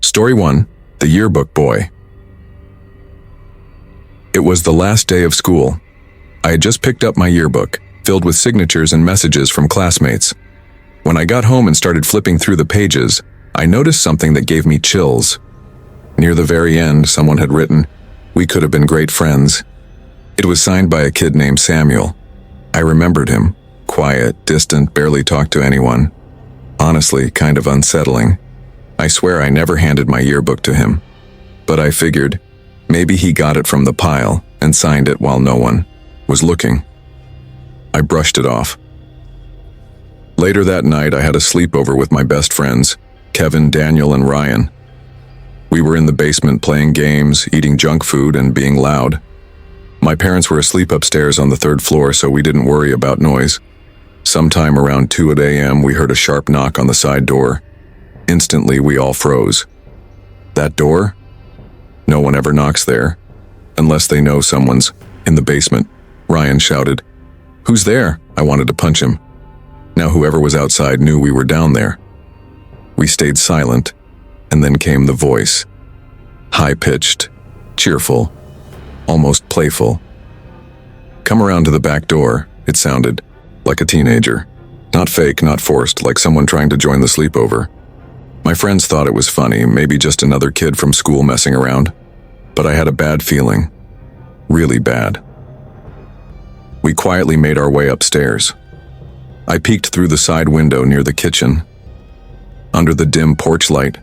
Story 1. The Yearbook Boy. It was the last day of school. I had just picked up my yearbook, filled with signatures and messages from classmates. When I got home and started flipping through the pages, I noticed something that gave me chills. Near the very end, someone had written, "We could have been great friends." It was signed by a kid named Samuel. I remembered him. Quiet, distant, barely talked to anyone. Honestly, kind of unsettling. I swear I never handed my yearbook to him. But I figured, maybe he got it from the pile and signed it while no one was looking. I brushed it off. Later that night, I had a sleepover with my best friends, Kevin, Daniel, and Ryan. We were in the basement playing games, eating junk food, and being loud. My parents were asleep upstairs on the third floor, so we didn't worry about noise. Sometime around 2 a.m., we heard a sharp knock on the side door. Instantly, we all froze. That door? No one ever knocks there, unless they know someone's in the basement. Ryan shouted, "Who's there?" I wanted to punch him. Now whoever was outside knew we were down there. We stayed silent, and then came the voice. High-pitched, cheerful, almost playful. "Come around to the back door," it sounded, like a teenager. Not fake, not forced, like someone trying to join the sleepover. My friends thought it was funny, maybe just another kid from school messing around. But I had a bad feeling. Really bad. We quietly made our way upstairs. I peeked through the side window near the kitchen. Under the dim porch light,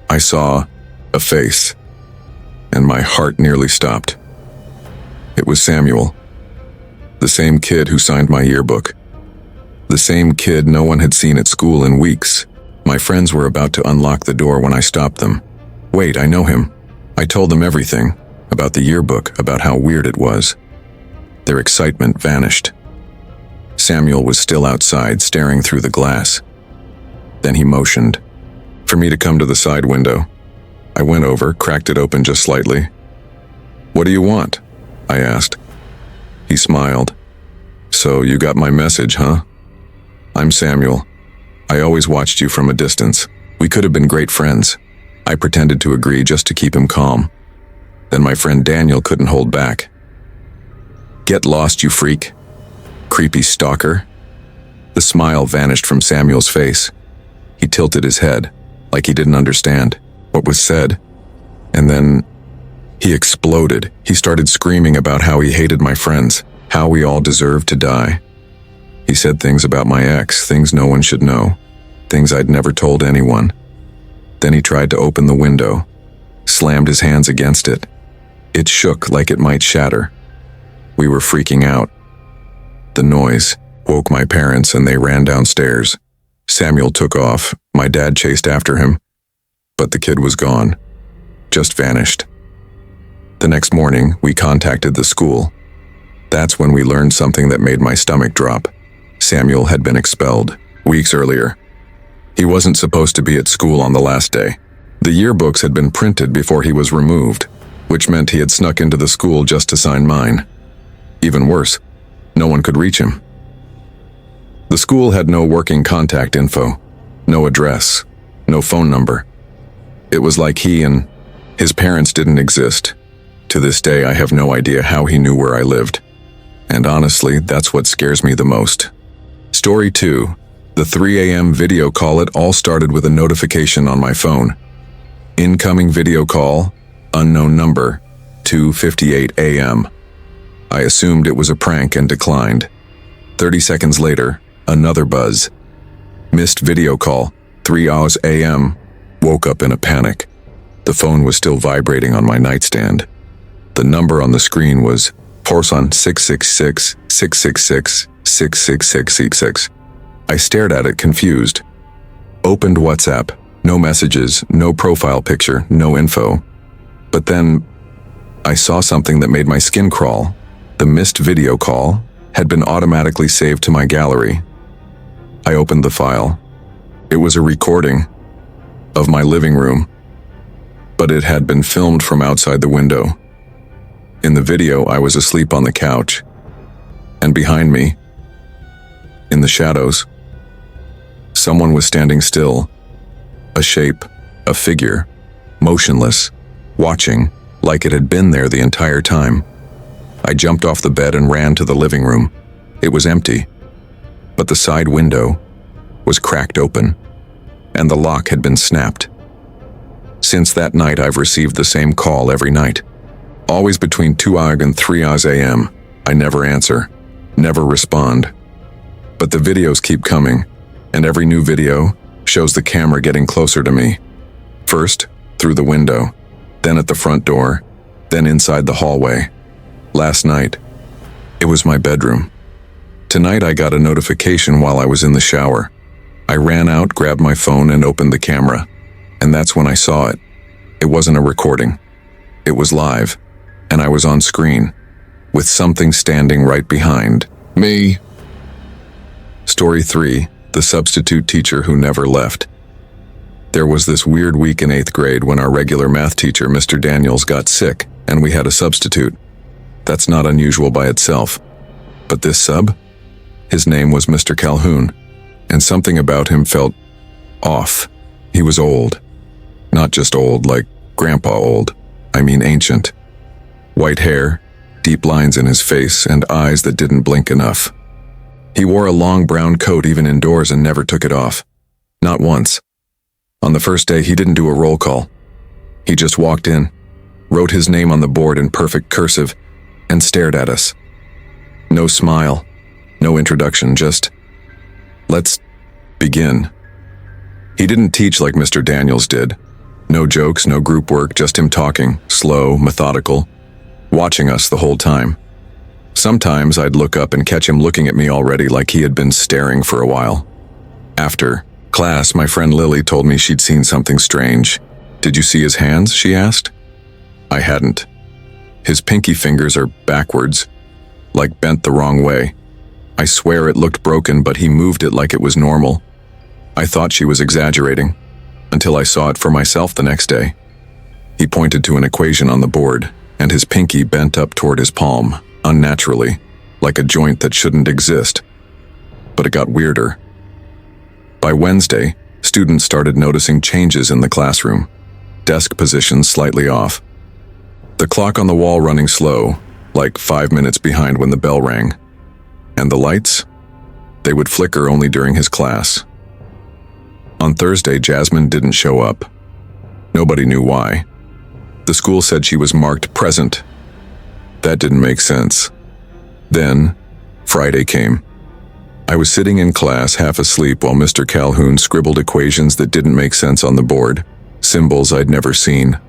I saw a face, and my heart nearly stopped. It was Samuel, the same kid who signed my yearbook. The same kid no one had seen at school in weeks. My friends were about to unlock the door when I stopped them. "Wait, I know him." I told them everything, about the yearbook, about how weird it was. Their excitement vanished. Samuel was still outside, staring through the glass. Then he motioned for me to come to the side window. I went over, cracked it open just slightly. "What do you want?" I asked. He smiled. "So you got my message, huh? I'm Samuel. I always watched you from a distance. We could have been great friends." I pretended to agree just to keep him calm. Then my friend Daniel couldn't hold back. "Get lost, you freak. Creepy stalker." The smile vanished from Samuel's face. He tilted his head, like he didn't understand what was said. And then he exploded. He started screaming about how he hated my friends, how we all deserved to die. He said things about my ex, things no one should know, things I'd never told anyone. Then he tried to open the window, slammed his hands against it. It shook like it might shatter. We were freaking out. The noise woke my parents and they ran downstairs. Samuel took off. My dad chased after him. But the kid was gone. Just vanished. The next morning, we contacted the school. That's when we learned something that made my stomach drop. Samuel had been expelled weeks earlier. He wasn't supposed to be at school on the last day. The yearbooks had been printed before he was removed, which meant he had snuck into the school just to sign mine. Even worse, no one could reach him. The school had no working contact info, no address, no phone number. It was like he and his parents didn't exist. To this day, I have no idea how he knew where I lived. And honestly, that's what scares me the most. Story 2. The 3 a.m. video call. It all started with a notification on my phone. Incoming video call, unknown number, 2:58 a.m. I assumed it was a prank and declined. 30 seconds later, another buzz. Missed video call, 3 a.m. Woke up in a panic. The phone was still vibrating on my nightstand. The number on the screen was Porson 666 666 66666. I stared at it, confused. Opened WhatsApp. No messages, no profile picture, no info. But then, I saw something that made my skin crawl. The missed video call had been automatically saved to my gallery. I opened the file. It was a recording of my living room, but it had been filmed from outside the window. In the video, I was asleep on the couch, and behind me, in the shadows, someone was standing still, a shape, a figure, motionless, watching, like it had been there the entire time. I jumped off the bed and ran to the living room. It was empty, but the side window was cracked open, and the lock had been snapped. Since that night, I've received the same call every night. Always between 2 AG and 3 AG a.m. I never answer, never respond. But the videos keep coming, and every new video shows the camera getting closer to me. First, through the window, then at the front door, then inside the hallway. Last night, it was my bedroom. Tonight I got a notification while I was in the shower. I ran out, grabbed my phone, and opened the camera. And that's when I saw it. It wasn't a recording. It was live, and I was on screen, with something standing right behind me. Story 3, the substitute teacher who never left. There was this weird week in 8th grade when our regular math teacher, Mr. Daniels, got sick, and we had a substitute. That's not unusual by itself. But this sub? His name was Mr. Calhoun, and something about him felt off. He was old. Not just old like grandpa old, I mean ancient. White hair, deep lines in his face, and eyes that didn't blink enough. He wore a long brown coat even indoors and never took it off. Not once. On the first day, he didn't do a roll call. He just walked in, wrote his name on the board in perfect cursive, and stared at us. No smile, no introduction, just, let's begin. He didn't teach like Mr. Daniels did. No jokes, no group work, just him talking, slow, methodical, watching us the whole time. Sometimes I'd look up and catch him looking at me already like he had been staring for a while. After class, my friend Lily told me she'd seen something strange. Did you see his hands? She asked. I hadn't. His pinky fingers are backwards, like bent the wrong way. I swear it looked broken, but he moved it like it was normal. I thought she was exaggerating, until I saw it for myself the next day. He pointed to an equation on the board, and his pinky bent up toward his palm, unnaturally, like a joint that shouldn't exist. But it got weirder. By Wednesday, students started noticing changes in the classroom. Desk positions slightly off. The clock on the wall running slow, like 5 minutes behind when the bell rang. And the lights? They would flicker only during his class. On Thursday, Jasmine didn't show up. Nobody knew why. The school said she was marked present. That didn't make sense. Then, Friday came. I was sitting in class half asleep while Mr. Calhoun scribbled equations that didn't make sense on the board, symbols I'd never seen.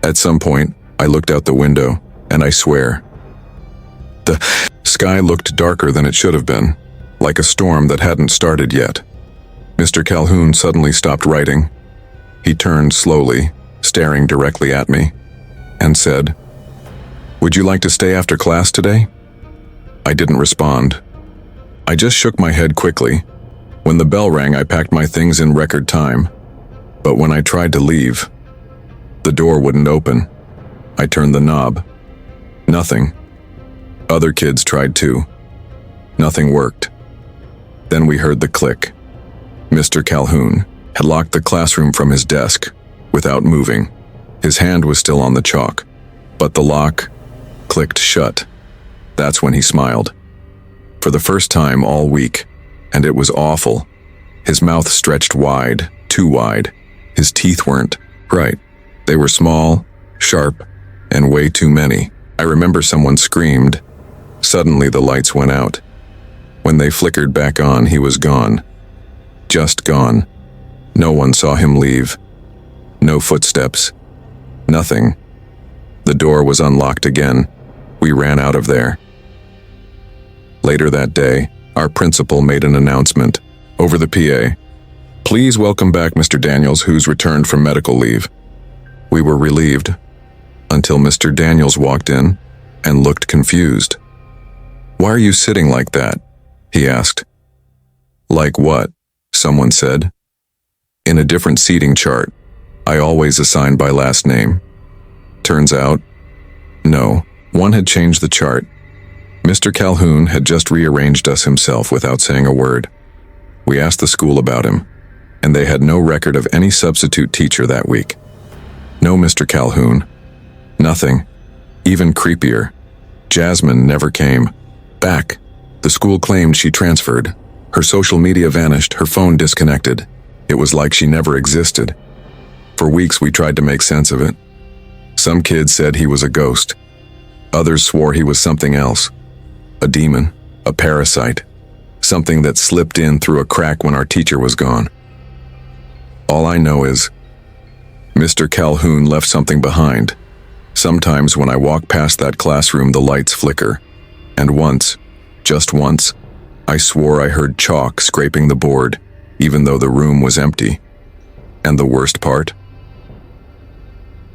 At some point, I looked out the window, and I swear, the sky looked darker than it should have been, like a storm that hadn't started yet. Mr. Calhoun suddenly stopped writing. He turned slowly, staring directly at me, and said, "Would you like to stay after class today?" I didn't respond. I just shook my head quickly. When the bell rang, I packed my things in record time. But when I tried to leave, the door wouldn't open. I turned the knob. Nothing. Other kids tried too. Nothing worked. Then we heard the click. Mr. Calhoun had locked the classroom from his desk without moving. His hand was still on the chalk, but the lock clicked shut. That's when he smiled. For the first time all week, and it was awful. His mouth stretched wide, too wide. His teeth weren't right. They were small, sharp, and way too many. I remember someone screamed. Suddenly the lights went out. When they flickered back on, he was gone. Just gone. No one saw him leave. No footsteps. Nothing. The door was unlocked again. We ran out of there. Later that day, our principal made an announcement over the PA. "Please welcome back Mr. Daniels, who's returned from medical leave." We were relieved, until Mr. Daniels walked in and looked confused. "Why are you sitting like that?" he asked. "Like what?" someone said. "In a different seating chart. I always assign by last name." Turns out, no, one had changed the chart. Mr. Calhoun had just rearranged us himself without saying a word. We asked the school about him, and they had no record of any substitute teacher that week. No Mr. Calhoun. Nothing. Even creepier. Jasmine never came back. The school claimed she transferred. Her social media vanished, her phone disconnected. It was like she never existed. For weeks we tried to make sense of it. Some kids said he was a ghost. Others swore he was something else. A demon, a parasite, something that slipped in through a crack when our teacher was gone. All I know is, Mr. Calhoun left something behind. Sometimes when I walk past that classroom, the lights flicker. And once, just once, I swore I heard chalk scraping the board, even though the room was empty. And the worst part?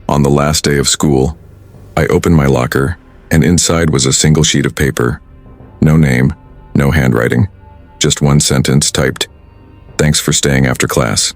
On the last day of school, I opened my locker, and inside was a single sheet of paper. No name, no handwriting, just one sentence typed, "Thanks for staying after class."